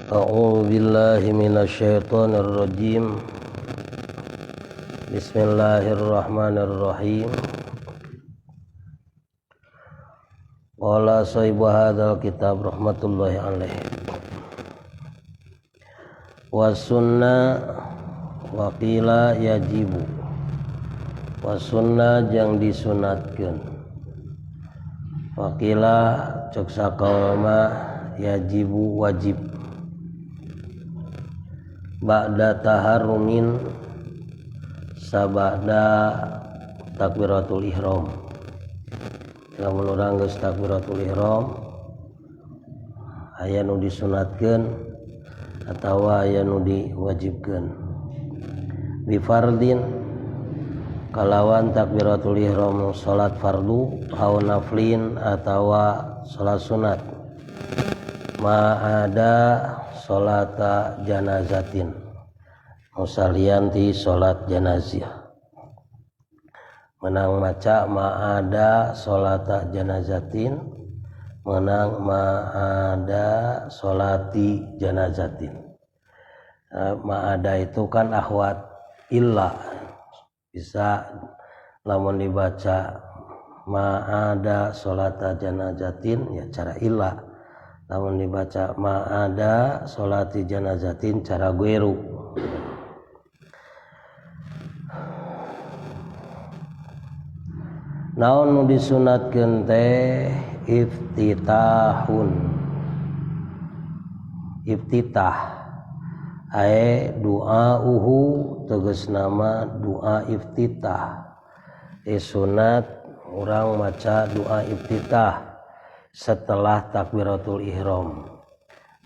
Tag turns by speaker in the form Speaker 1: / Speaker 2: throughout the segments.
Speaker 1: A'udzu billahi minasyaitonir rajim. Bismillahirrahmanirrahim. Qala sahibu hadzal kitab rahmatullahi alaihi. Wa sunnah wa qila yajibu. Wa sunnah jang disunatkeun. Wa qila cek sakaula mah yajibu wajib. Ba'da taharrumin sabada takbiratul ihram. Lamun urang geus takbiratul ihram aya nu disunatkeun atawa aya nu diwajibkeun. Bi fardin kalawan takbiratul ihram salat fardu aw naflin atawa salat sunat. Ma'ada salata janazatin musalianti salat janazah. Menang maca ma'ada salata janazatin, menang ma'ada salati janazatin. Ma'ada itu kan akhwat illa, bisa lamun dibaca ma'ada salata janazatin ya cara illa, lamun dibaca ma'ada salati janazatin cara gueru. Naon nu disunatkeun teh iftitahun. Iftitah ae du'auhu tegas nama doa iftitah. Sunat urang maca doa iftitah setelah takbiratul ihram,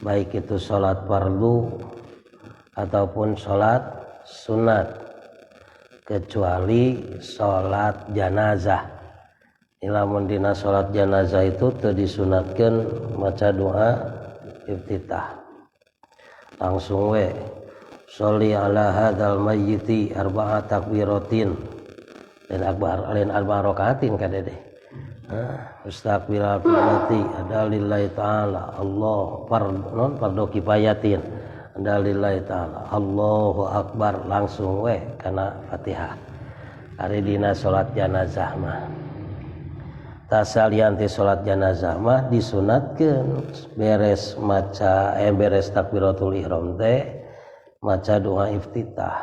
Speaker 1: baik itu salat fardu ataupun salat sunat, kecuali salat janazah. Lamun dina salat janazah itu teu disunatkeun maca doa iftitah. Langsung we sholli ala hadzal mayyiti arba'a takbiratin dan lain arba'a rakaatin kadede. Mustaqbilal qiblati ada lillahi ta'ala Allah fardu kifayatin ada lillahi ta'ala Allahu akbar langsung we kana Fatihah. Ari dina salat janazah mah tasalianti salat janazah mah disunatkeun beres maca beres takbiratul ihram teh maca doa iftitah.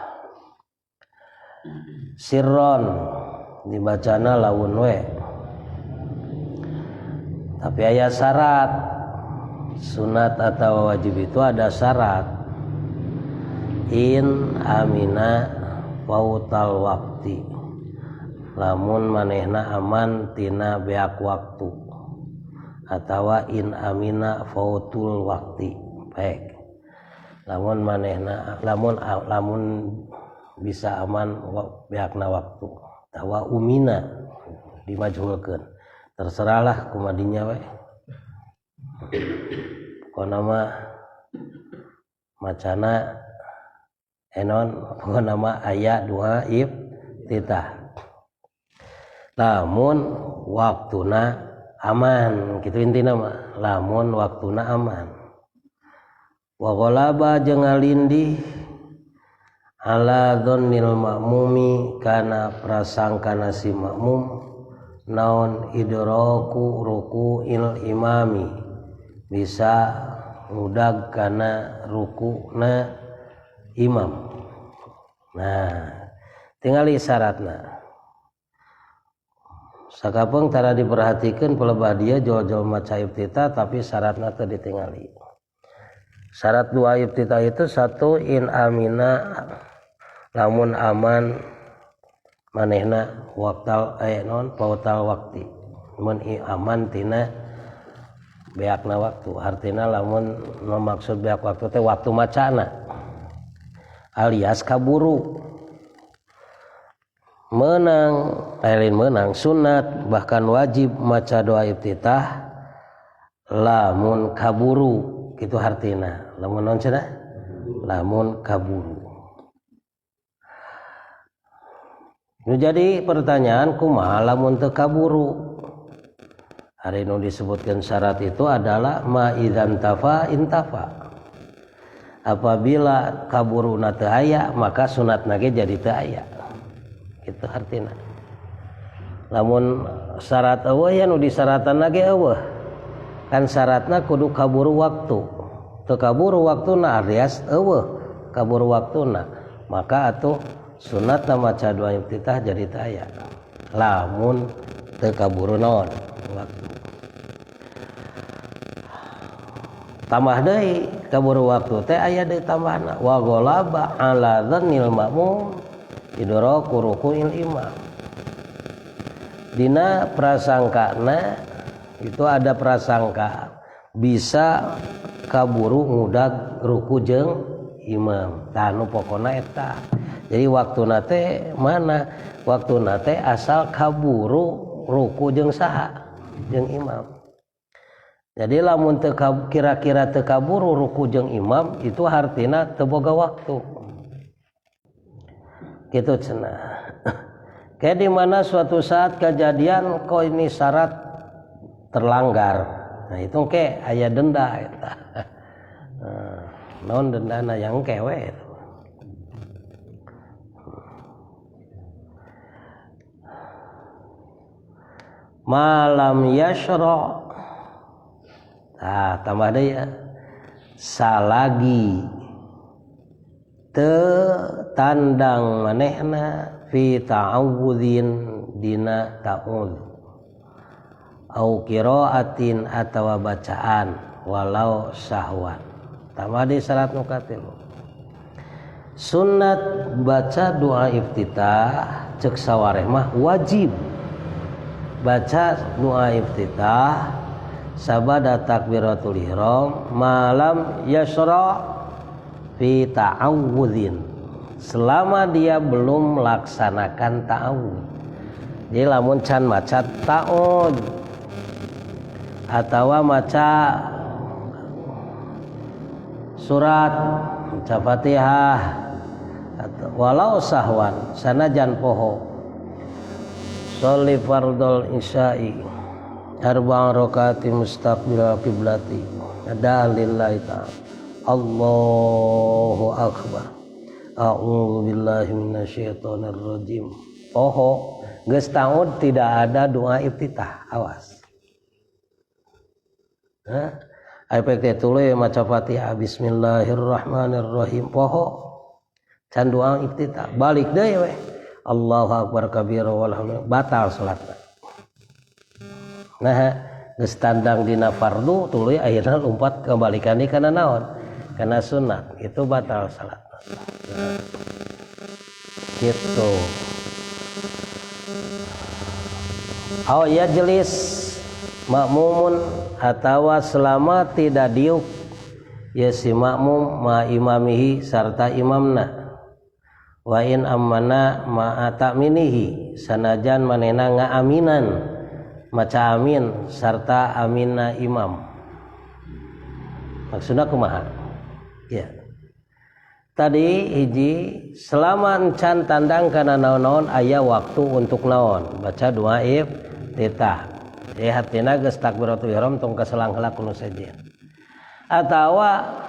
Speaker 1: Sirron dibacana lamun we. Tapi aya syarat. Sunat atau wajib itu ada syarat. In amina fautal waqti. Lamun manehna aman tina beak waktu. Atawa in amina fautul waqti. Baik. Lamun manehna lamun bisa aman beakna waktu. Tawa umina dimajhulkeun. Terserahlah kumadinya we. Pokona mah macana enon pokona mah aya doa iftitah. Lamun waktuna aman kitu intina mah, lamun waktuna aman. Wa ghalaba jeung ngalindih ala dhannil ma'mumi kana prasangkana si makmum naon idraku ruku'il imami bisa ngudag kana rukuna imam. Nah, tingali syaratna. Sakapeung tara diperhatikeun pelebah dia jol-jol maca iftitah tapi syaratna teu ditingali. Syarat doa iftitah itu satu in amina lamun aman manehna waktal non pautal waktu mun aman tina beakna waktu artina lamun maksud beak waktu teh waktu macana alias kaburu menang lain menang sunat bahkan wajib maca doa iftitah lamun kaburu kitu artina lamun naon cenah lamun kaburu. Jadi pertanyaan kumaha lamun teu kaburu? Hari nu disebutkan syarat itu adalah ma idzan tafa intafa. apabila kaburuna teu aya maka sunatna ge jadi teu aya kitu artina. Lamun syarat eueuh ya nu disyaratna ge eueuh kan syaratna kudu kaburu waktu teu kaburu waktuna alias eueuh kaburu waktuna maka atuh sunatna maca doa iftitah jadi teu aya lamun teu kaburu naon waktu. Tambah deui kaburu waktu teh aya deui tambahna wa ghalaba ala dzannil ma'mum idraku ruku'il imam. Dina prasangkana itu ada prasangka bisa kaburu ngudag ruku jeung imam. Tah nu pokona eta. Jadi waktuna teh mana? Waktuna teh asal kaburu ruku jeung saha? Jeung imam. Jadi lamun kira-kira teu kaburu ruku jeung imam itu hartina teu boga waktu. Kitu cenah. Kayak di mana suatu saat kejadian kok ini syarat terlanggar. Nah itu ke aya denda eta. Naon dendana yang kewe itu. Malam yashra. Nah, tambah deui ya. Salagi teu tandang manehna fi ta'awudzin dina ta'awudz au qiraatin atawa bacaan walau sahwan. Tambah deui syarat nu katilu. Sunnat baca doa iftitah cek sawareh mah wajib. Baca doa iftitah sabada takbiratul ihram malam yasra fi ta'awudzin selama dia belum melaksanakan ta'awudz. Jadi lamun can maca ta'awudz atawa maca surat maca Fatihah walau sahwan sanajan poho sholli fardhul isya'i arba'an rakaati mustaqbilal qiblati ada lillahi ta'ala Allahu akbar a'udzu billahi minasyaitonir rajim. Poho geus ta'awudz tidak ada doa iftitah, awas. Ayat tuluy maca Fatihah bismillahirrahmanirrahim poho can doa iftitah balik deui we Allahu akbar kabira walhamdulillah batal salatna. Nah, geus tandang dina fardu tuluy akhirna lompat kembalikan kana naon? Kana sunat. Itu batal salat. Gitu. Aw yajlis makmumun atawa selama tidak diuk ya si makmum ma imamihi sarta imamna. Wa in ammana ma ta'minihi sanajan manehna ngaaminan maca amin sarta aminna imam. Maksudna kumaha? Ya. Tadi hiji selama encan tandang kana naon-naon aya waktu untuk naon baca doa iftitah. Jadi hatina geus takbiratul ihram tong kaselang heula kuno saja. Atawa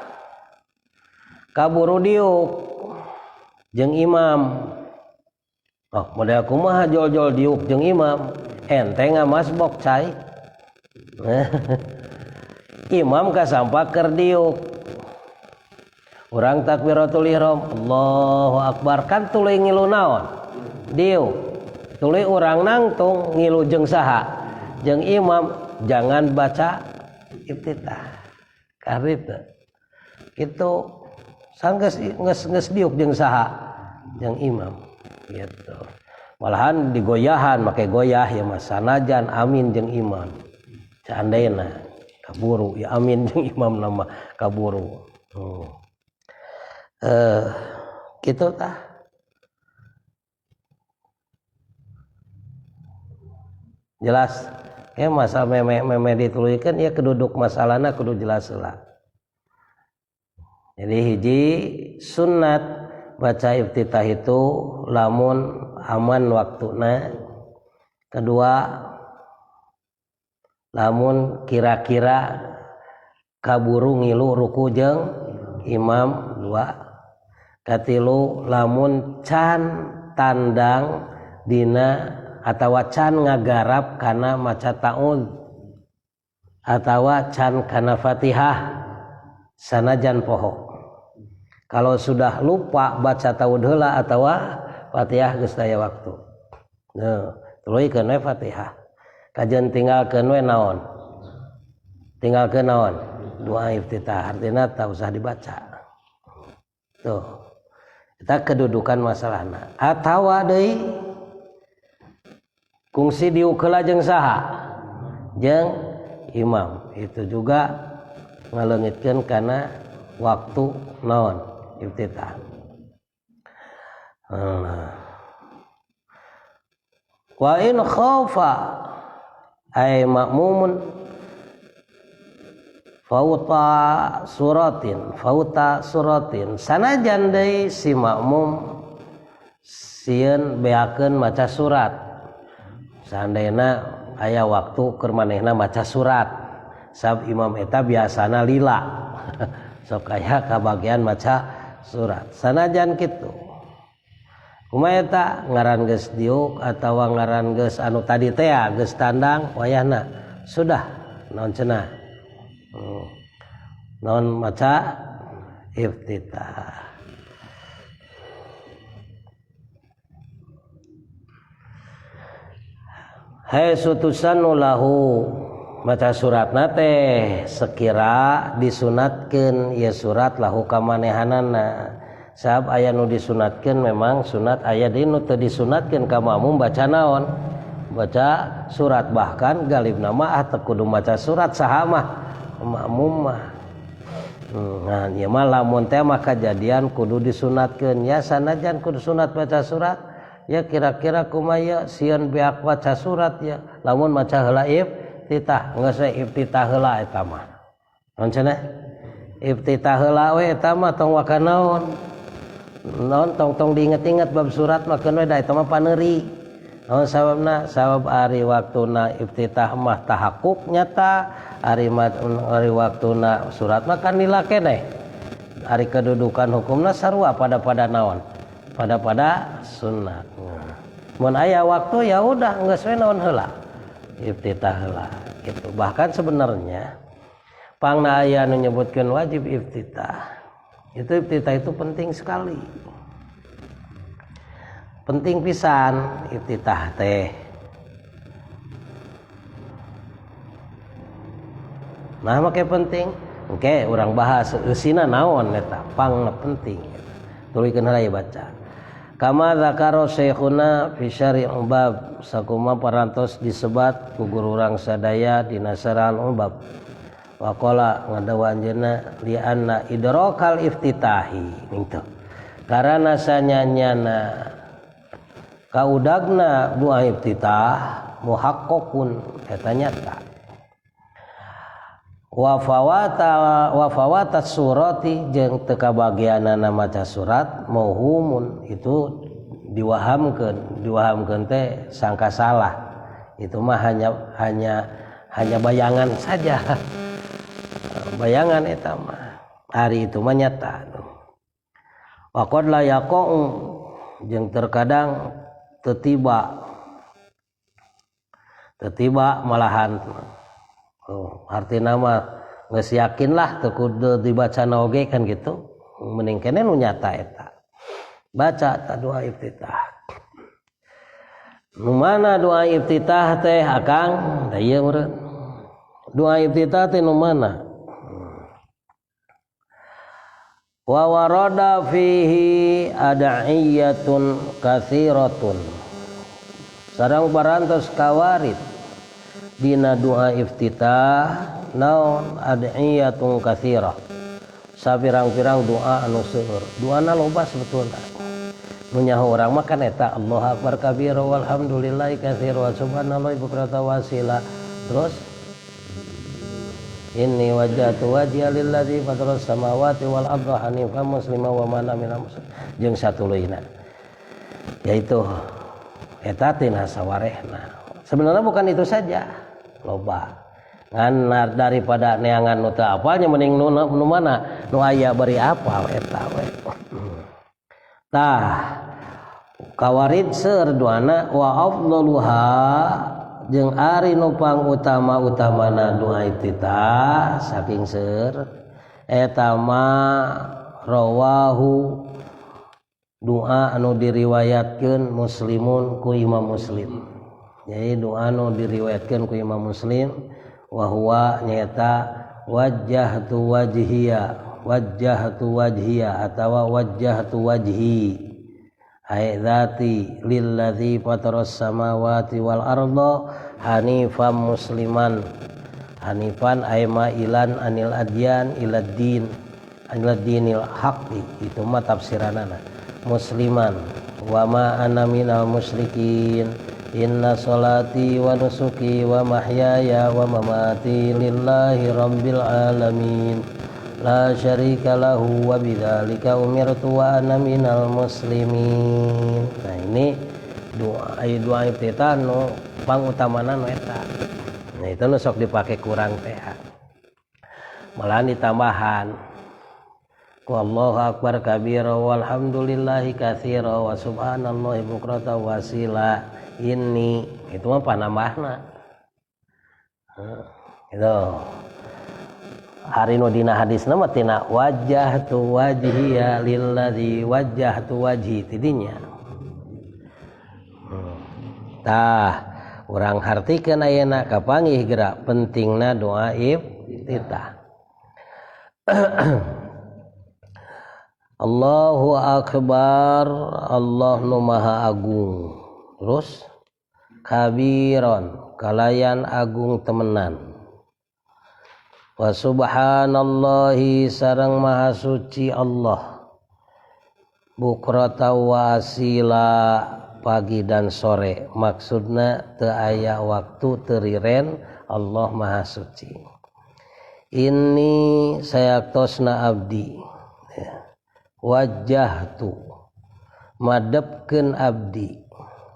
Speaker 1: kaburu diuk jeung imam. Oh, model kumaha jol-jol diuk jeung imam? Ente ngamasbok cai. Imam kasampak keur diuk. Urang takbiratul ihram Allahu akbar kan tuluy ngilu naon? Diuk. Tuluy urang nangtung ngilu jeung saha? Jeung imam jangan baca iftitah. Karita. Kitu sanggeus geus diuk jeung saha? Jeung imam. Gitu. Malahan digoyahan make goyah ya mas sanajan amin jeung imam seandainya kaburu ya amin jeung imam nama kaburu gitu tah jelas ya masa meme dituluykeun ya keduduk masalahna kudu jelas heula. Jadi hiji sunnat baca iftitah itu lamun aman waktuna. Kedua lamun kira-kira kaburu ngilu ruku jeung imam katilu lamun can tandang dina atawa can ngagarap kana maca ta'ud atawa can kana Fatihah sanajan poho. Kalau sudah lupa baca ta'ud heula atawa Fatihah geus daya waktu. Tuluikeun we Fatihah. Kajian tinggalkeun we naon? Tinggalkeun naon? Doa iftitah, artinya tak usah dibaca. Tuh. Kita kedudukan masalahna. Atawa deui kungsi diukeula jeung saha? Jeung imam. Itu juga ngaleungitkeun kana waktu naon? Iftitah. Wa in khaufa ay makmumun fauta suratin sanajan deui si makmum sieun beakeun maca surat seandainya aya waktu keur manehna maca surat sab imam eta biasana lila sok aya kabagian maca surat sanajan kitu kumaha eta ngaran geus diuk atawa ngaran geus anu tadi teh geus tandang wayahna sudah naon cenah naon maca iftitah. Hai sutusannu lahu maca suratna teh sekira disunatkeun ieu surat lahu kamanehanana sabab aya nu disunatkeun memang sunat aya dinu teu disunatkeun ka makmum baca naon baca surat bahkan galibna mah teu kudu maca surat saha mah makmum mah. Nah, ieu mah lamun teh mah kajadian kudu disunatkeun ya sanajan kudu sunat baca surat ya kira-kira kumaha sieun beak baca surat ya lamun maca heula iftitah geus we iftitah heula eta mah. Naon cenah? Iftitah heula we eta mah tong waka naon? Naon tong diinget-inget bab surat mah keun we da eta mah paneuri. Naon sababna? Sabab ari waktuna iftitah mah tahakkuk nyata, ari waktuna surat mah kan lila keneh. Ari kedudukan hukumna sarua pada naon? Pada sunat. Mun aya waktu ya udah geus we naon heula. Iftitah heula gitu. Bahkan sebenarnya pangna aya nu nyebutkeun wajib iftitah. Itu iftitah itu penting sekali. Penting pisan iftitah teh. Nah make penting. Oke, urang bahas eusina naon eta pangna penting. Tulikeun heula baca. Kama zakaro syekhuna fi syari' bab sakuma parantos disebat ku guru urang sadaya dina saraan bab. Wa qala ngadawa anjeunna li anna idrakal iftitahi gitu. Karana sanyanyana kaudagna doa iftitah muhaqqaqun eta nyata. Wa fawatat surati jeung teu kabagianana maca surat mauhumun itu diwahamkeun teh sangka salah. Itu mah hanya bayangan saja. Bayangan eta mah. Ari itu mah nyata. Wa qad la yaqa'u jeung terkadang tetiba malahan artina mah geus yakin lah teu kudu dibaca oge kan gitu mending keneh nu nyata eta baca ta doa iftitah nu mana doa iftitah teh akang da ieu meureun doa iftitah teh nu mana wa warada fihi ad'iyatun katsiratun sareng parantos kawarid dina doa iftitah naon ad'iyatun katsirah sapirang-pirang doa anu seueur doana loba sebetulna nu nyaho urang mah kan eta Allahu akbar kabira walhamdulillahi katsira wa subhanallahi bukratan wa asila terus inni wajjahtu wajhiya lillazi fataras samawati wal arda hanifan musliman wa man amila muslim jeung satuluйna yaitu eta tina sawarehna sebenarnya bukan itu saja loba ngan daripada neangan nu teu apalnya mending nu mana nu aya bari apal eta we. Tah kawarid seur duana wa afdaluha jeung ari nu pangutama-utamana doa iftitah saking seur eta mah rawahu doa anu diriwayatkeun muslimun ku Imam Muslim. Jadi doa anu diriwayatkeun ku Imam Muslim wa huwa nyaeta wajjahtu wajhiya atawa wajjahtu wajhi ay dzati lilladzi fataras samawati wal arda hanifan musliman hanifan ay mailan anil adyan ilad dinil haqqi itu mah tafsiranana musliman wa ma ana minal musyrikin inna sholati wa nusuki wa mahyaya wa mamati lillahi rabbil alamin la syarika lahu wa bidzalika umirtu wa ana minal muslimin. Nah ini doa iftitah nu pangutamana nu eta. Nah itu nu sok dipake kurang teh. Malahan ditambahan ku Allahu akbar kabira walhamdulillahi katsira wa subhanallahi bukratan wasila. Ini itu mah panambahna. Itu hari nu dina hadisna mah tina wajjahtu wajhiya lilladzi wajjahtu wajhi tidinya. Tah urang hartikeun ayeuna kapanggih geura pentingna doa iftitah. Allahu akbar Allah nu maha agung. Terus kabiron kalayan agung temenan wa subhanallahi sareng maha suci Allah bukrata wa asila pagi dan sore maksudna teu aya waktu teu riren Allah maha suci. Ini sayaktosna abdi wajjahtu madepkeun abdi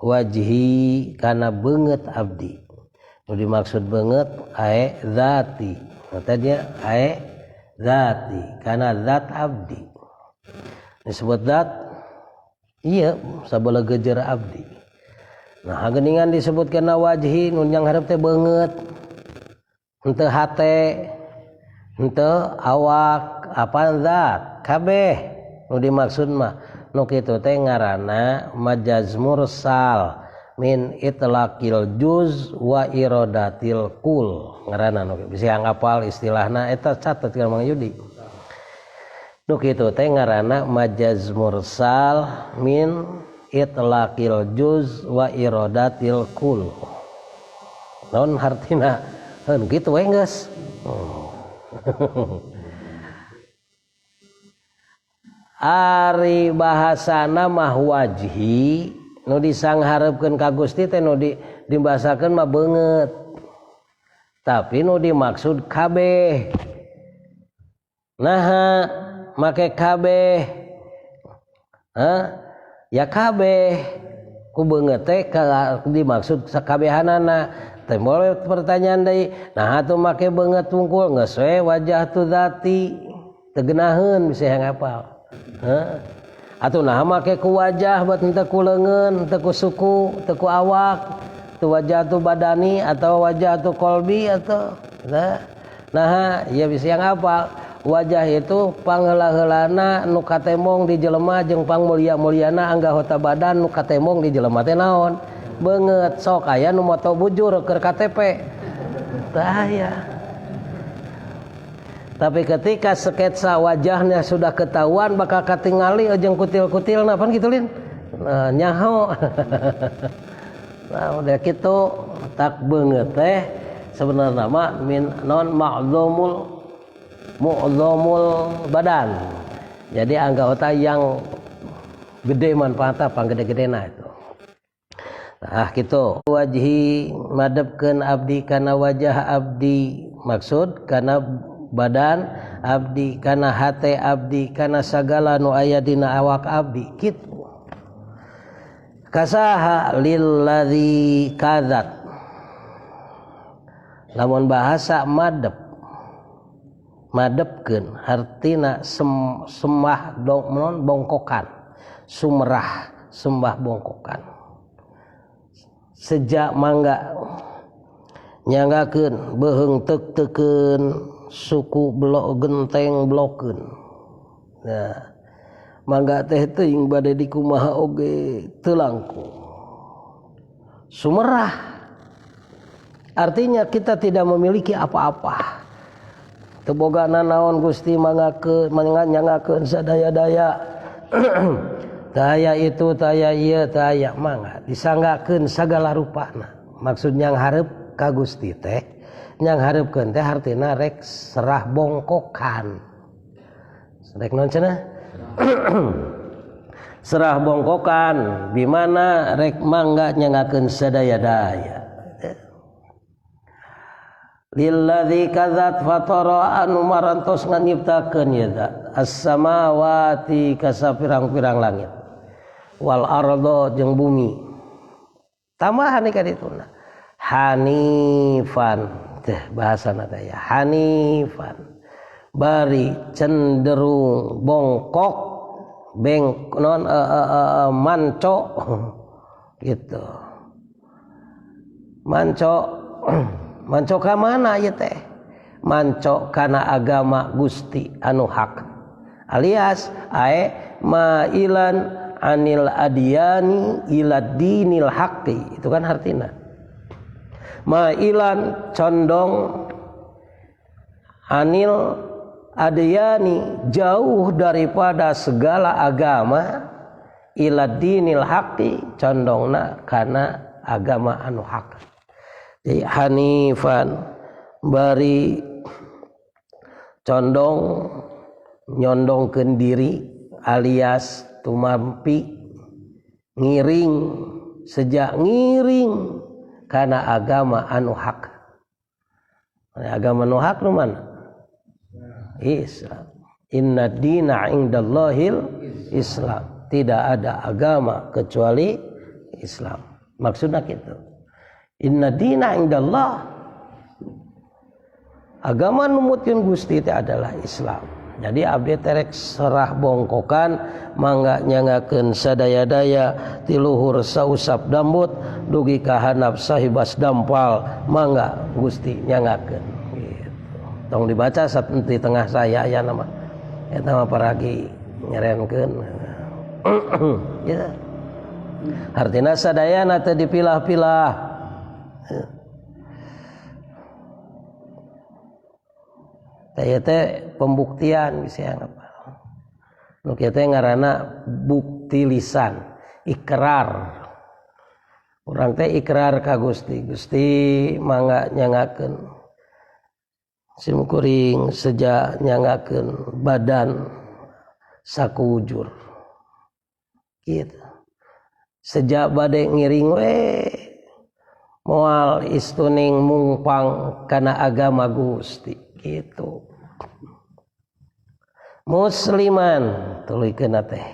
Speaker 1: wajhi kana beungeut abdi nu dimaksud beungeut ae zati tadinya ae zati kana zat abdi disebut zat iya sabala gejer abdi. Nah geuningan disebut kana wajhi nu yang hareup teh beungeut henteu hate henteu awak apa zat kabeh nu dimaksud mah nu kitu teh ngaranna majaz mursal min itlaqil juz wa iradatil kul ngaranna nu bisa ngapal istilahna eta catet ka Mang Yudi. Nu kitu teh ngaranna majaz mursal min itlaqil juz wa iradatil kul. Naon hartina? Heuh kitu we geus. Ari bahasana mah wajhi nu disangharepkeun ka Gusti teh nu dibahasakeun mah beungeut. Tapi nu dimaksud kabeh. Naha make kabeh. Ya kabeh ku beungeut teh dimaksud sakabehanana. Teh boleh pertanyaan deui. Nah atuh make beungeut wungkul geus we wajah tu zati. Teu geunaheun bisa hafal. Atuh nah make ku wajah buat henteu ku leungeun, henteu ku suku, henteu ku awak, tu wajah tu badani atau wajah tu kolbi atau nah ieu bisa yang hafal. Wajah itu pangheula-heulana nu katemong di jelema jeung pangmulia-muliana anggota badan nu katemong di jelema teh naon? Beungeut. Sok aya nu moto bujur keur KTP. Teu aya. Tapi ketika sketsa wajahnya sudah ketahuan bakal katingali jeung kutil-kutilna pan kitu lin. Nyaho. Nah udah kitu tak beungeut teh sebenarnya mah min non mu'dzamul badan. Jadi anggota yang gede manfaatna panggede-gedena itu. Nah kitu wajhi madepkeun abdi kana wajah abdi maksud kana badan abdi kana hate abdi kana sagala nu aya dina awak abdi kitu. Kasaha lilladzi kadzat lamun bahasa madepkeun hartina sembah bongkokan, sumerah sembah bongkokan. Sejak mangga nyanggakeun beheung teuk-teukeun suku blok genteng blokeun. Nah, mangga teh teuing bade dikumaha oge teu langkung. Sumerah artinya kita tidak memiliki apa-apa. Teu boga nanaon Gusti nyangakeun sadaya-daya. Taya itu taya ieu taya mangga disanggakeun sagala rupana. Maksud nyang hareup ka Gusti teh nyang hareupeun teh hartina rek serah bongkokan. Rek naon cenah? Serah bongkokan bimana rek mangga nyangakeun sadaya-daya. Lilladzi kadzat fatara anu marantos nganyiptakeun ieu zat as-samawati ka sapirang-pirang langit wal arda jeung bumi. Tambahan ka dituna hanifan teh bahasana teh ya hanifan bari cenderung bongkok manco gitu. Manco ka mana ieu teh? Manco kana agama Gusti anu hak. Alias ae mailan anil adyani ila dinil haqqi. Itu kan artina. Mailan condong anil adyani jauh daripada segala agama ila dinil haqqi condongna kana agama anu hak. Jadi hanifan bari condong nyondongkeun diri alias tumampi ngiring sejak ngiring kana agama anu hak. Agama anu hak nu mana? Islam. Inna dina indallahil Islam. Tidak ada agama kecuali Islam. Maksudnya gitu. Inna dina indallah, agama numutkeun Gusti teh adalah Islam. Jadi abdi terek serah bongkokan mangga nyangakeun sadaya-daya ti luhur sausap dambut dugi ka handap sahibas dampal mangga Gusti nyangakeun gitu. Tong dibaca saeuti tengah saya aya nama eta mah paragi nyerenkeun gitu. Artina sadayana teh dipilah-pilah. Taya teh pembuktian bisa apa? Nu kieu teh ngaranna bukti lisan, ikrar. Urang teh ikrar ka Gusti, Gusti mangga nyangakeun simkuring sejak nyangakeun badan sakujur. Gitu. Sejak bade ngiring we moal istuning mungpang kana agama Gusti gitu. Musliman tulikeun teh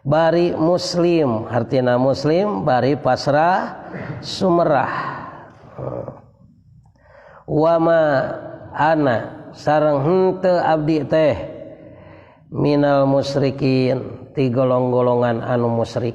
Speaker 1: bari muslim artina muslim bari pasrah sumerah. Wama ana sareng henteu abdi teh minal musyrikin ti golong-golongan anu musyrik.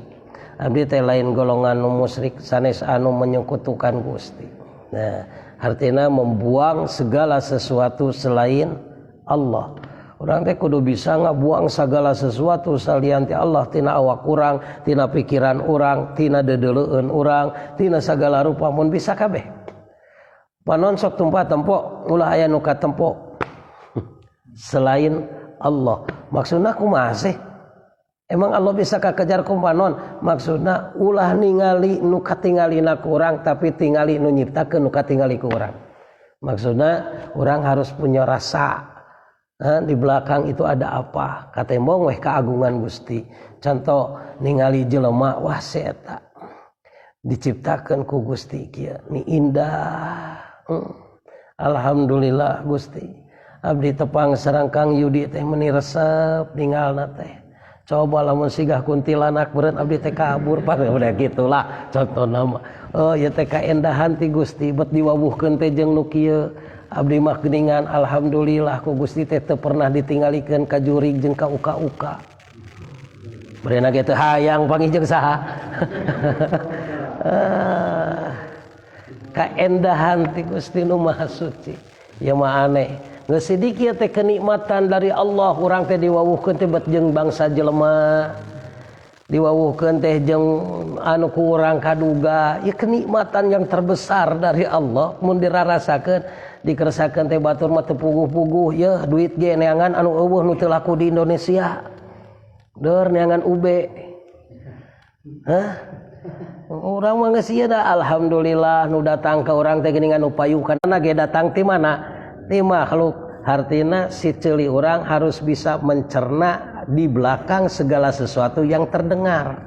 Speaker 1: Abdi teh lain golongan anu musyrik sanes anu menyekutukan Gusti. Nah, artinya membuang segala sesuatu selain Allah. Urang teh kudu bisa ngabuang segala sesuatu salian ti Allah tina awak urang, tina pikiran urang, tina dedeleueun urang, tina sagala rupa mun bisa kabeh. Panon sok tumpah tempo ulah aya nu katempo selain Allah. Maksudna kumaha sih? Emang Allah bisa kakejar kumpanon? Maksudna ulah ningali nu katingalina ku urang tapi tingali nu nyiptakeun nu katingali ku urang. Maksudna urang harus punya rasa di belakang itu ada apa? Katembong weh keagungan Gusti. Contoh ningali jelema wah eta diciptakeun ku Gusti kieu ni indah. Alhamdulillah Gusti. Abdi tepang sareng Kang Yudi teh meuni resep ningalna teh. Coba lamun sigah kuntilanak beureun abdi teh kabur udah gitulah contoh nama. Oh ya teh kaendahan ti Gusti bet diwawuhkeun teh jeung nu kieu abdi mah geuningan alhamdulillah ku Gusti teh teu pernah ditinggalikeun ka jurig jeung ka uka-uka. Bereuna ge teu hayang panggih jeung saha. Kaendahan ti Gusti nu Maha Suci. Ya mah aneh. Geus sedikit teh kenikmatan dari Allah urang teh diwawuhkeun teh bet jeung bangsa jelema. Diwawuhkeun teh jeung anu ku urang kaduga, ieu kenikmatan yang terbesar dari Allah mun dirarasakeun dikeresakeun teh batur mah teu puguh-puguh yeuh duit ge neangan anu eueuh nu teu laku di Indonesia. Deur neangan ube. Hah? Urang mah geus ieu da alhamdulillah nu datang ka urang teh geuningan nu payuhkanna ge datang ti mana? Ti makhluk. Artina si ceuli urang harus bisa mencerna di belakang segala sesuatu yang terdengar.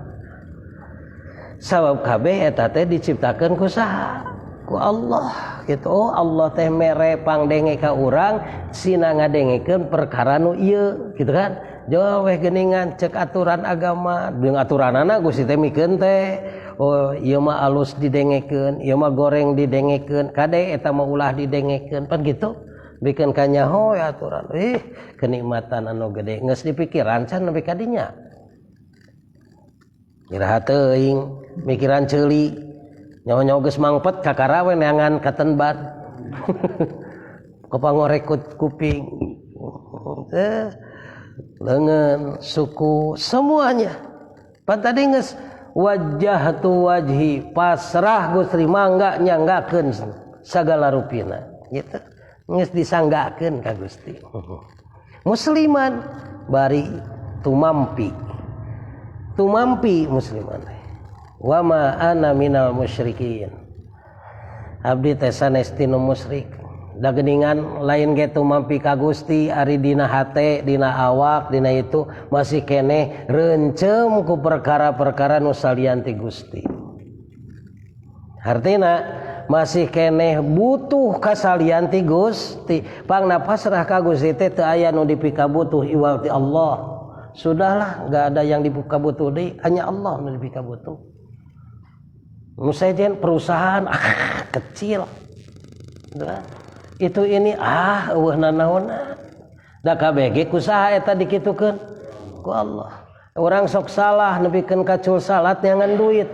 Speaker 1: Sabab kabeh eta teh diciptakeun ku saha? Ku Allah. Gitu. Oh Allah teh mere pangdenge ka urang sina ngadengekeun perkara nu ieu, gitu kan? Jauh weh geuningan cek aturan agama, jeung aturanana Gusti teh mikeun teh. Oh ieu mah alus didengekeun, ieu mah goreng didengekeun, kade eta mah ulah didengekeun, pan gitu. Bikin kanyaho ya aturan. Kenikmatan anu gede geus dipikiran can nepi ka dinya. Iraha teuing mikiran ceuli. Nyaho-nyaho geus mangpet kakara we neangan katenbat. Kepangorekut kuping. Leungeun, suku, semuanya. Pan tadi geus wajjahtu wajhi pasrah Gusti mangga nyanggakeun sagala rupina. Gitu. Geus disanggakeun ka Gusti. Musliman bari tumampi musliman. Wa ma ana minal musyrikin. Abdi teh sanes tinu musyrik. Da geuningan lain ge tumampi ka Gusti ari dina hate, dina awak, dina itu masih keneh reuncem ku perkara-perkara nu salian ti Gusti. Artina masih keneh butuh kasalian ti Gusti. Pangna pasrah ka Gusti teh teu aya nu dipikabutuh iwal ti Allah. Sudahlah, enggak ada yang dipikabutuh deui, hanya Allah nu dipikabutuh. Nu sajen perusahaan kecil. Itu ini eueuh nanaonna. Da kabeh ge ku saha eta dikitukeun? Ku Allah. Urang sok salah nepikeun ka cul salat neangan duit.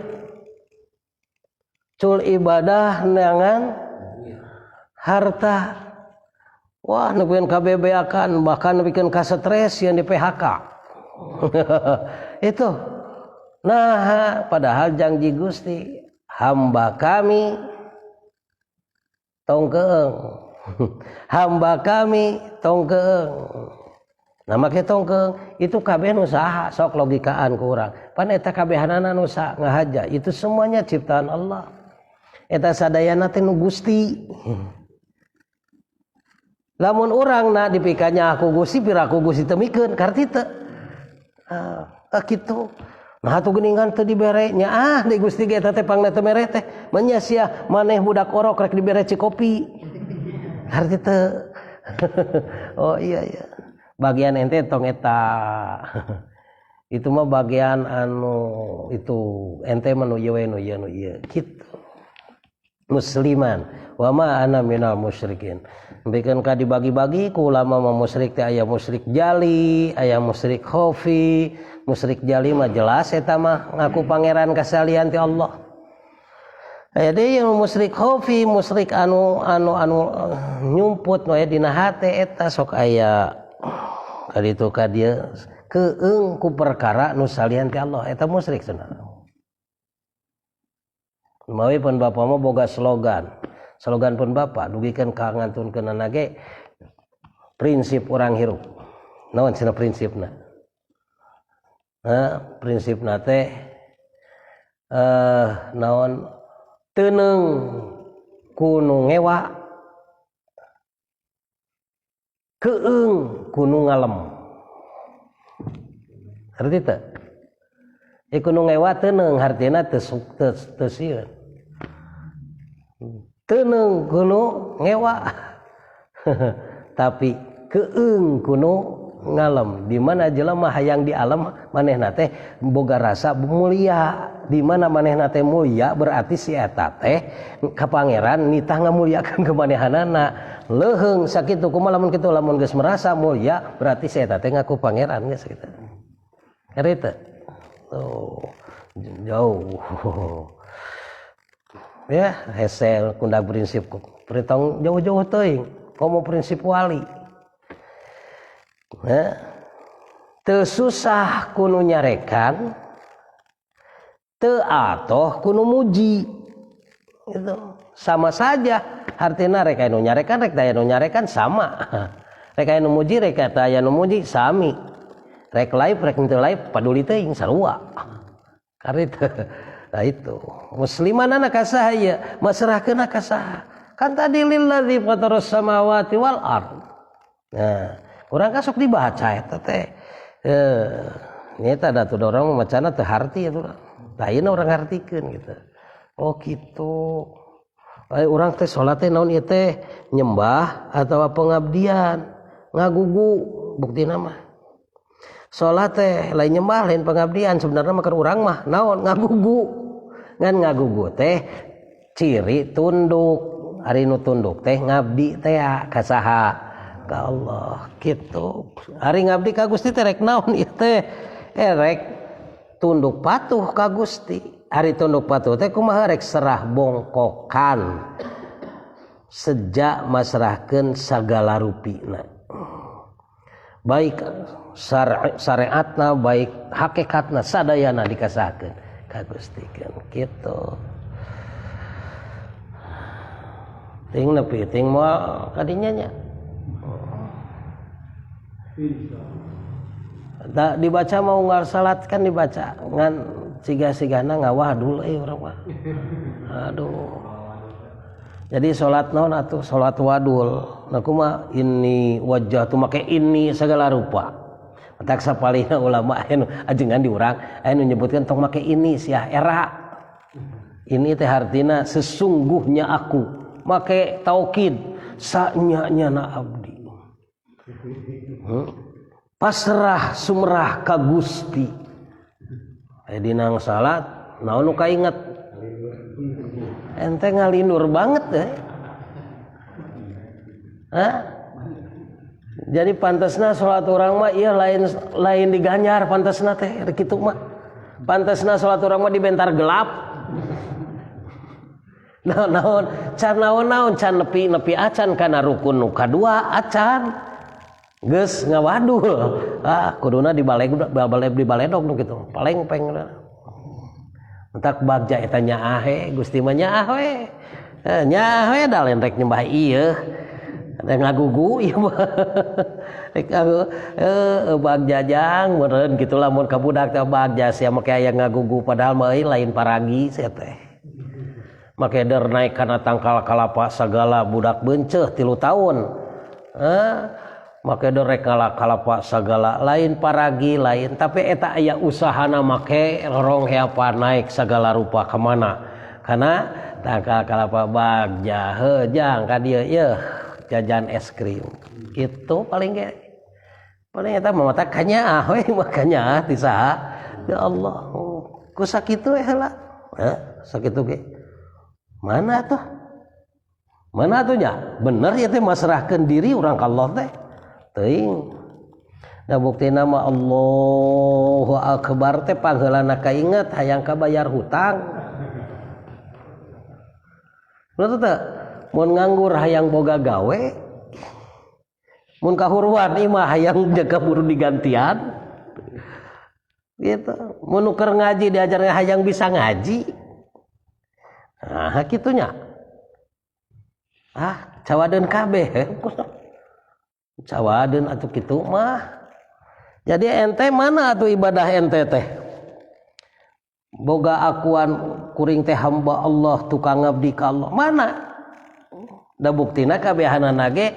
Speaker 1: Cul ibadah neangan harta. Wah nepikeun kabebeakan bahkan nepikeun ka stres yang di PHK. Itu. Nah, padahal janji Gusti, hamba kami tongkeung. Hamba kami tongkeung. Nah make tongkeung itu kabeh nu saha sok logikaan ku urang. Pan eta kabehanana nu saha ngahaja, itu semuanya ciptaan Allah. Eta sadayana teh nu Gusti. Lamun urang na dipikanya aku Gusti piraku Gusti teu mikeun karti teu. Kitu. Nah atuh geuningan teu dibere nya di Gusti ge eta teh pangna teu mere teh. Manya sia maneh budak orok rek dibere cikopi. Karti teu. Oh iya. Bagian ente tong eta. Itu mah bagian anu itu ente mah nu ieu kitu. Musliman wa ma ana minal musyrikin. Bikeun ka dibagi-bagi ku ulama mah musyrik teh aya musyrik jali, aya musyrik khafi. Musyrik jali mah jelas eta mah ngaku pangeran kasalian ti Allah. Aya deui yang musyrik khafi, musyrik anu nyumput we dina hate eta sok aya kaditu ka dieu keung ku perkara nu salian ti Allah eta musyrik cenah. Mawi pun bapa mah boga slogan pun bapa dugikeun ka ngantunkeunana ge prinsip urang hirup. Naon cenah prinsipna? Prinsipna teh naon teuneng kudu ngewa, keung kudu ngalem. Arti teu? Kudu ngewa teuneng hartina teu sieun. Teuneng kudu ngewa. Tapi keung kudu ngalem di mana jelema hayang di alam manehna teh boga rasa mulia di mana manehna teh mulia berarti si eta teh ka pangeran nitah ngamulyakeun kemanehanana leuheung sakitu kumaha lamun kitu lamun geus merasa mulia berarti si eta teh ngaku pangeran geus kitu kareta tuh jauh ya hesel kunda prinsip peritong jauh-jauh teuing komo prinsip wali teu susah kuno nyarekan teu atoh kuno muji itu sama saja artina rek anu nyarekan rek daya nu nyarekan sama rek anu muji rek daya nu muji sami rek live rek teu live paduli teuing sarua karita nah itu muslimanana ka saha masrahkeun ka saha kan tadi lillazi fataras samawati wal ard nah urang kasok dibaca eta teh nyata da tuh orang macana teu harti atuh lain orang hartikeun gitu oh gitu urang teh salat teh naon ieu teh nyembah atawa pengabdian ngagugu buktina mah salat teh lain nyembah lain pengabdian sebenarnya mah keur urang mah naon ngagugu ngan ngagugu teh ciri tunduk ari nu tunduk teh ngabdi teh ka saha ka Allah gitu ari ngabdi ka Gusti teh rek naon ieu teh rek tunduk patuh ka Gusti ari tunduk patuh teh kumaha rek serah bongkokan sejak masrahkeun sagala rupina baik syariatna baik hakikatna sadayana dikasahkeun ka Gusti kan kitu ting nepi ting moal kadinya nya da dibaca mau ngal salat kan dibaca ngan siga-sigana ngawadul urang mah aduh jadi salat naon atuh salat wadul nah kumaha inni wajjahtu make inni segala rupa tak sapalina ulama anu ajengan di urang anu nyebutkeun tong make ini sia era ini teh artina sesungguhnya aku make taukid sanya-nyana abdi pasrah sumrah ka Gusti dina salat naon nu kainget ente ngalindur banget deh jadi pantasna salat urang mah ieu lain diganjar pantasna teh kitu mah pantasna salat urang mah dibentar gelap naon can naon can nepi acan kana rukun nu kadua acan geus ngawadul kuduna dibaledog nu kitu paleng-peng entak bagja eta nyaah Gusti mah nyaah we nyaah we da lain rek nyembah ieu ada ngagugu ieu mah rek bagja jang meureun kitu lamun ka budak teh bagja sia make aya ngagugu padahal mah lain paragi sia teh make der naik kana tangkal kalapa sagala budak beunceuk 3 taun make der rek kalapa sagala lain paragi lain tapi eta aya usahana make rorong heapa naik sagala rupa ka mana kana tangkal kalapa bagja heujang ka dieu yeuh jajan es krim itu paling eta mah mata kanyaah we makanya ti saha ya Allah ku sakitu heula sakitu ge mana tuh nya bener ya teh masrahkeun diri urang ka Allah teh teuing da buktina mah Allahu akbar teh pangheulana kainget hayang kabayar hutang bener teh mun nganggur hayang boga gawe mun kahurwan imah hayang jaga buru digantian gitu mun keur ngaji diajarnya hayang bisa ngaji nah kitunya cawadeun kabeh cawadeun atuh kitu mah jadi ente mana atuh ibadah ente teh boga akuan kuring teh hamba Allah tukang ngabdi ka Allah mana da buktina kabehanana ge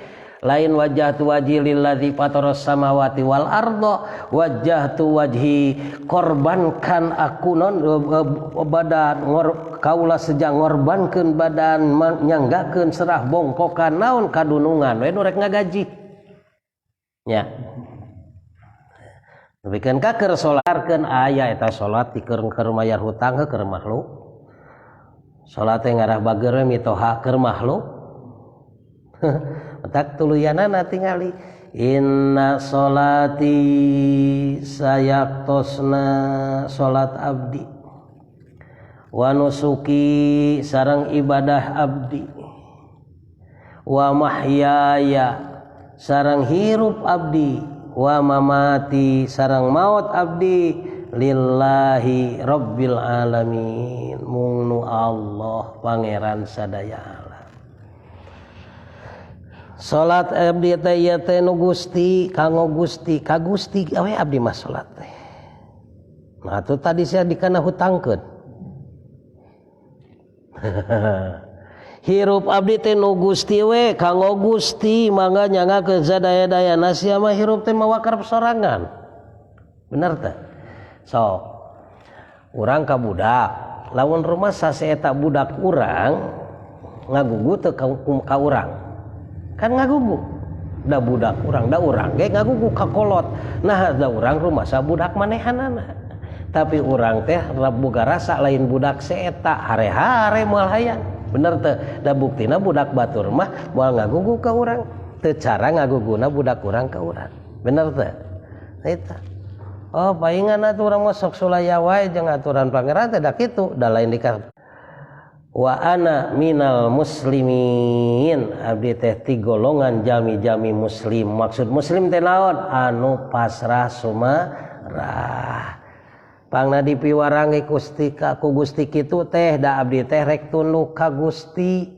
Speaker 1: lain wajjahtu wajhi lillazi fataras samawati wal arda wajjahtu wajhi korbankan aku non badan kaula sejang ngorbankeun badan nyanggakeun serah bongkokan naon kadunungan we nu rek ngagaji nya Bikeun ka keur salatkeun aya eta salat dikeun keur mayar hutang keur makhluk. Salat teh ngarah bager we mitoha keur makhluk. Tak tuluyanana tingali inna sholati sayaktosna salat abdi wa nusuki sareng ibadah abdi wa mahyaya sareng hirup abdi wa mamati sareng maut abdi lillahi rabbil alamin mungnu Allah pangeran sadaya alam. Salat abdi teh ieu teh nu Gusti kanggo Gusti ka Gusti awe abdi mah salat teh. Nah atuh tadi sia dikana hutangkeun. Hirup abdi teh nu Gusti we kanggo Gusti mangga nyangakeun sadaya-dayana sia mah hirup teh mawa karep sorangan. Bener teh? Sok urang ka budak lamun rumah saseeta budak urang ngagugu teu ka urang. Kan ngagugu da budak urang da urang ge ngagugu ka kolot nah da urang rumasa budak manehanana tapi urang teh boga rasa lain budak seeta hare-hare moal hayang bener teu da buktina budak batur mah moal ngagugu ka urang teu cara ngaguguna budak urang ka urang bener teu eta oh paingan atuh urang mah sok sulaya wae jeung aturan pangeran teh da kitu da lain dika wa ana minal muslimin abdi teh ti golongan jami-jami muslim maksud muslim teh naon anu pasrah sumarah pangna dipiwarang Gusti ka ku Gusti kitu teh da abdi teh rek tunduk ka Gusti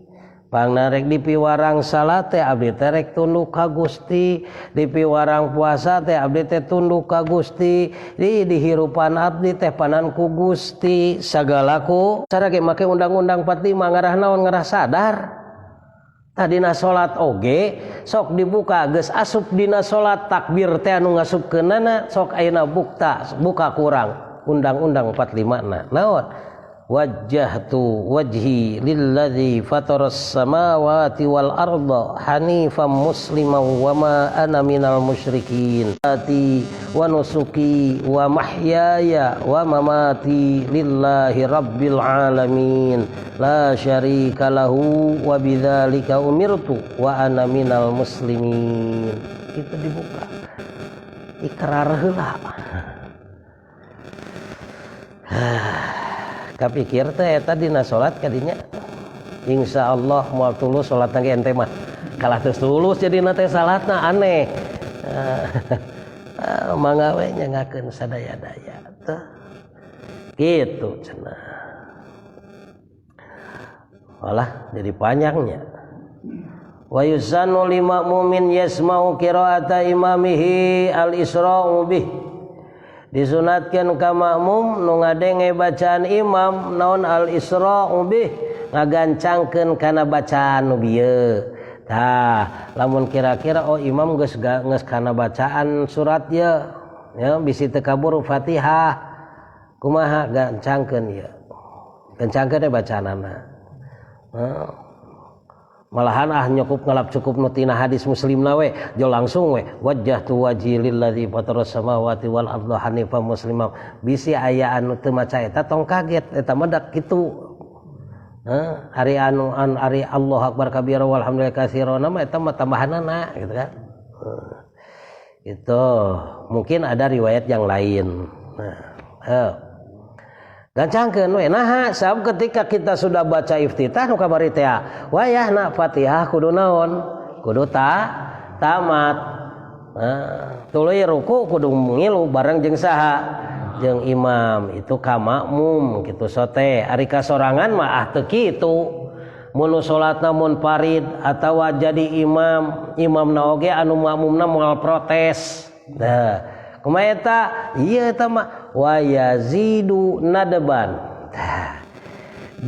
Speaker 1: pangna rek dipiwarang salat teh abdi teh rek tunduk ka Gusti dipiwarang puasa teh abdi teh tunduk ka Gusti di dihirupan abdi teh panan ku Gusti sagalaku cara ge make undang-undang 45 ngarah naon ngarah sadar tadina salat oge sok dibuka geus asup dina salat takbir teh anu ngasupkeunana sok ayeuna buka kurang undang-undang 45 na naon wajjahtu wajhi lilladzi fataras samawati wal arda hanifan musliman wa ma ana minal musyrikin ati wa nusuki wa mahyaya wa mamati lillahi rabbil alamin la syarika lahu wa bidzalika umirtu wa ana minal muslimin itu dibuka ikrar heula kapikir teh eta dina salat kadinya insyaallah moal tulus salat ge ente mah kalah teu tulus jadina teh salatna aneh mangga we nyangakeun sadaya-daya teh kitu cenah walah jadi panjangnya wa yusannu lima mu'min yasma'u qira'ata imamihi al-isra'u bih disunatkeun ka makmum nu ngadenge bacaan imam naon al-isra'u bih ngagancangkeun kana bacaan nu bieu tah lamun kira-kira oh imam geus kana bacaan surat ya bisi teu kabur Fatihah kumaha gancangkeun ya gancangkeun teh bacaanana malahan nyukup ngalap cukup nutina hadis muslimna we jo langsung we wajjahtu wajhi lilladzi fataras samawati wal arda hanifan musliman bisi aya anu teu maca eta tong kaget eta mah dak kitu ari anu ari Allahu akbar kabira walhamdulillah katsira mah eta mah tambahanana gitu kan itu mungkin ada riwayat yang lain gancangkeun we naha sabab ketika kita sudah baca iftitah nu kamari teh wayahna Fatihah kudu naon kudu tamat tuluy ruku kudu ngilu bareng jeung saha jeung imam itu ka makmum kitu sote ari ka sorangan mah teu kitu mun salatna mun farid atawa jadi imamna oge anu makmumna moal protes kumaha eta ieu eta mah wa yazidu nadban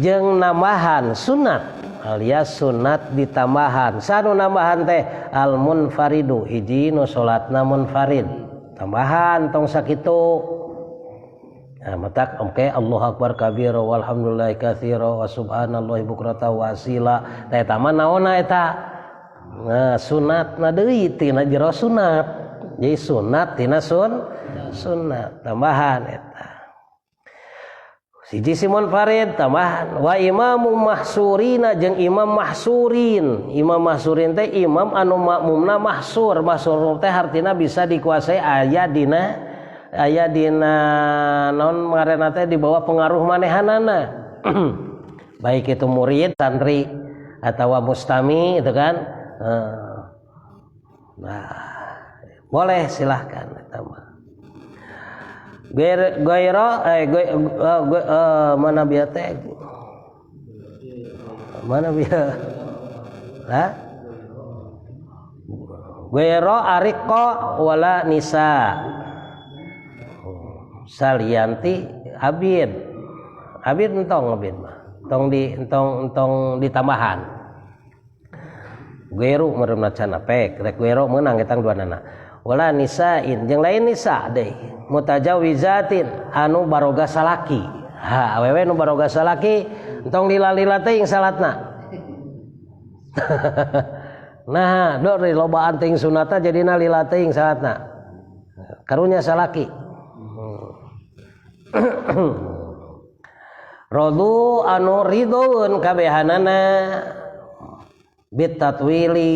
Speaker 1: jeung nambahan sunat alias sunat ditambahan sanu nambahan teh al munfaridu hiji nu salatna munfarid tambahan tong sakitu matak oke Allahu akbar kabira walhamdulillahi katsira wa subhanallahi bukrata wa asila eta mah naonna eta sunatna deui tina jero sunat jadi sunat tina sunat tambahan eta siji Simon Farid tambahan wa imamu mahsurina jeung imam mahsurin teh imam anu makmumna mahsur teh artina bisa dikuasai aya dina naon ngaranna teh di bawah pengaruh manehanana baik itu murid santri atawa mustami itu kan nah boleh silahkan eta mah mana biar teh mana biar Gairo ariqo wala nisa salianti abid entong mah entong ditambahan Gairo meureup can pek rek gairo meunang eta duanana wala nisain jeung lain nisa deui mutajawizatin anu baroga salaki awewe nu baroga salaki entong lila-lila teuing salatna nah dor lobaan teuing sunatna jadina lila teuing salatna karunya salaki rodu anu ridhoun kabehanana bitatwili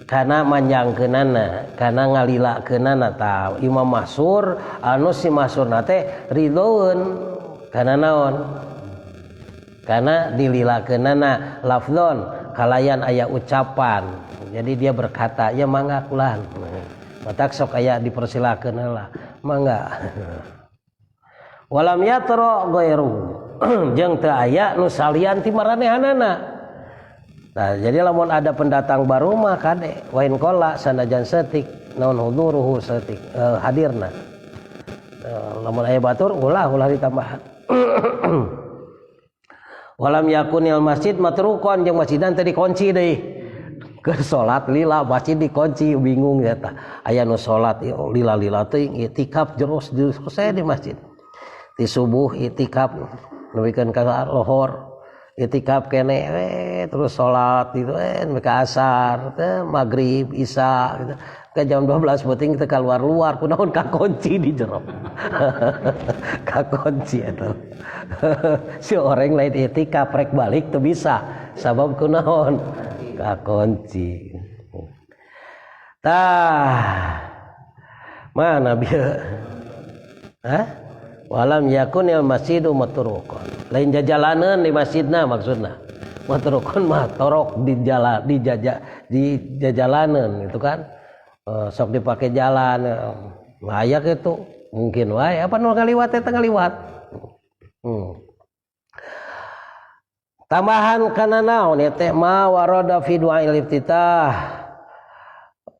Speaker 1: kana manjangkeunana kana ngalilakeunana ta imam mahsur anu si mahsurna teh ridhoun kana naon kana dililakeunana lafdzon kalayan aya ucapan jadi dia berkata ya mangga kulan matak sok aya dipersilakeun heula mangga walam yatra ghairu jeung teu aya nu salian ti maranehanana. Nah, jadi lamun ada pendatang baru mah kade wain kola sanajan setik naon huduruhu setik hadirna. Lamun aya batur ulah ditambahan. Walam yakunil masjid matrukon jeung masjidan teh dikunci deui. Keur salat lila masjid dikunci bingung eta. Aya nu salat lila-lila teuing itikaf jeros saya di masjid. Di subuh itikaf nepikeun ka lohor. Itikaf kene terus sholat gitu mereka asar maghrib isya gitu. Ke jam 12 penting kita keluar kunaon kakunci di jero kakunci eta si orang lain itikaf rek balik tuh bisa sabab kunaon kakunci tah mana bieu walam yakunil masjidu matrukon lain jajalaneun di masjidna maksudna matrukon mah torok di jajalaneun itu kan sok dipake jalan layak itu mungkin wae apa nu ngaliwat eta ngaliwat tambahan kana naon ya teh ma warada fi du'ail iftitah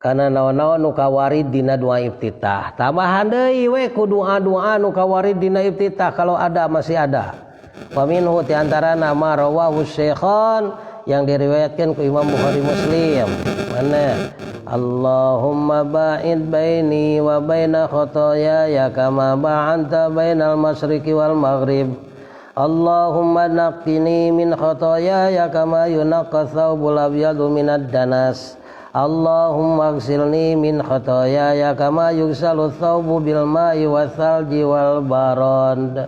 Speaker 1: kana naon-naon nu kawarid dina doa iftitah tambahan deui we ku doa-doa nu kawarid dina iftitah kalau ada masih ada wa minhu ti antara nama rawahu syaikhan yang diriwayatkan ku Imam Bukhari Muslim mana Allahumma ba'id baini wa baina khotoyaya kama ba'anta bainal masyriqi wal maghrib Allahumma naqqini min khotoyaya kama yunaqqa thawbul abyadu minad danas Allahumma agsilni min khotoyaya kama yugsalu thawbu bil ma'i wal thalji wal barad.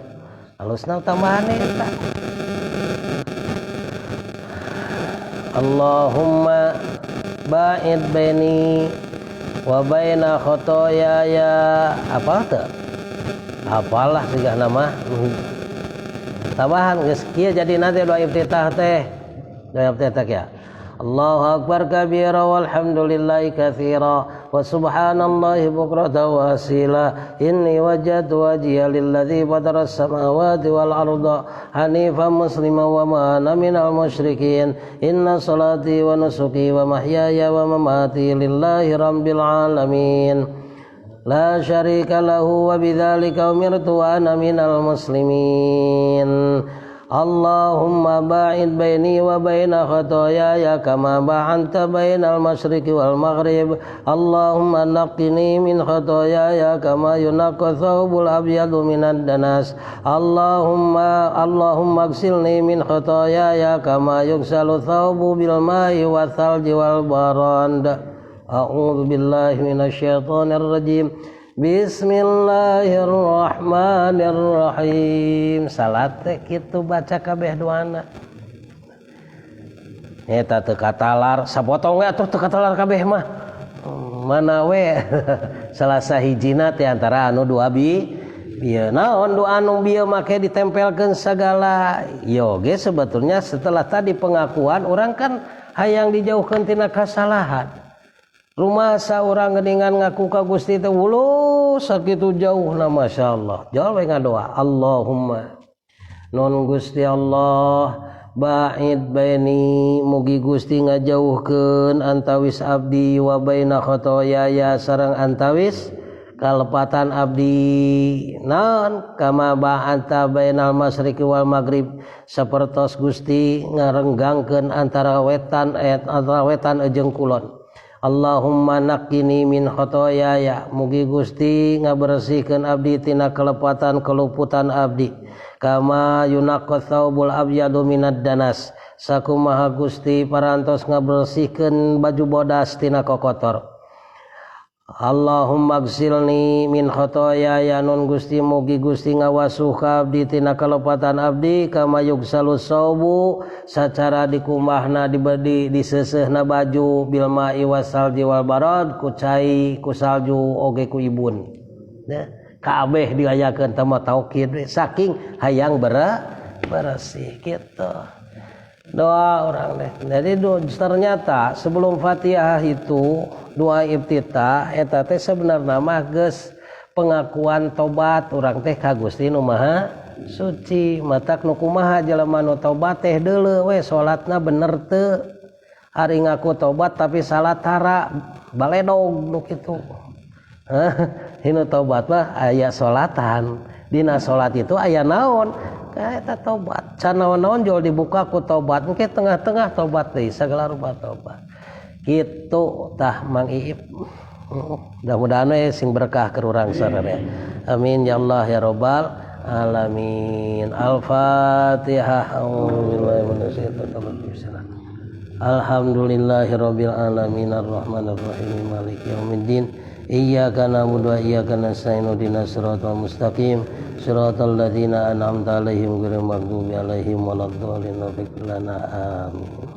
Speaker 1: Halusna tambahan eta. Allahumma ba'id baini wa baina khotoyaya apa teh? Apalah siga nama. Tambahan geus kieu jadi nanti doa iftitah teh. Doa iftitah ya. Allahu akbar kabira walhamdulillahi katsira wa subhanallahi bukratan wa asila inni wajjahtu wajhiya lilladzi fatara as-samawati wal arda hanifan musliman wa ma ana minal musyrikin inna salati wa nusuki wa mahyaya wa mamati lillahi rabbil alamin la syarika lahu wa bidzalika umirtu wa ana minal muslimin Allahumma ba'id baini wa baina khotoyaya kama ba'anta bainal masyriqi wal maghrib Allahumma naqqini min khotoyaya kama yunaqqa thawbul abyadu minad danas Allahumma agsilni min khotoyaya kama yugsalu thawbu bil ma'i wa thalji wal barad A'udzu billahi minasyaitonir rajim. Bismillahirrahmanirrahim. Salat teh kitu baca kabeh doana. Eta teu katalar sapotong we atuh teu katalar kabeh mah. Mana we salah sahijina teh antara anu dua bieu naon doa anu bieu make ditempelkeun sagala yo ge sebetulnya setelah tadi pengakuan orang kan hayang dijauhkeun tina kasalahan rumasa urang geuningan ngaku ka Gusti teh wuluh sakitu jauhna masyaallah jauh we ngadoa Allahumma non Gusti Allah ba'id baini mugi Gusti ngajauhkeun antawis abdi wa baina khotoyaya sareng antawis kalepatan abdi naon kama ba'anta bainal masyriqi wal maghrib sapertos Gusti ngarenggangkeun antara wetan jeung kulon Allahumma naqqini min khotoyaya mugi Gusti ngabersihkeun abdi tina kalepatan keluputan abdi kama yunaqqat thawbul abyadu minad danas sakumaha Gusti parantos ngabersihkeun baju bodas tina kokotor Allahumma gsilni min khotoyaya nun Gusti mugi Gusti ngawasuh ka abdi tina kalepatan abdi kama yugsalus thawbu sacara dikumbahna diseuseuhna baju bil ma'i wasalji wal barad ku cai ku salju oge ku ibun kabeh diayakeun tama taukid saking hayang bersih gitu doa orang deh. Jadi ternyata sebelum Fatihah itu doa iftitah eta teh sebenarnya mah geus pengakuan tobat urang teh ka Gusti nu Maha Suci matak nu kumaha jelema nu tobat teh deuleu we salatna bener teu ari ngaku tobat tapi salat hara baledog nu kitu hinu tobat mah aya salatan dina salat itu aya naon eta tobat can naon-naon jol dibuka ku tobat engke tengah-tengah tobat deui sagala rupa tobat kitu tah Mang Iip mudah-mudahan we sing berkah keur urang sadaya amin ya Allah ya rabbal alamin al-fatihah alhamdulillahirabbil alamin arrahmanir rahim maliki yaumiddin iyyaka na'budu wa iyyaka nasta'in ihdinas siratal mustaqim siratal ladzina an'amta 'alaihim ghairil maghdubi 'alaihim waladdallin amin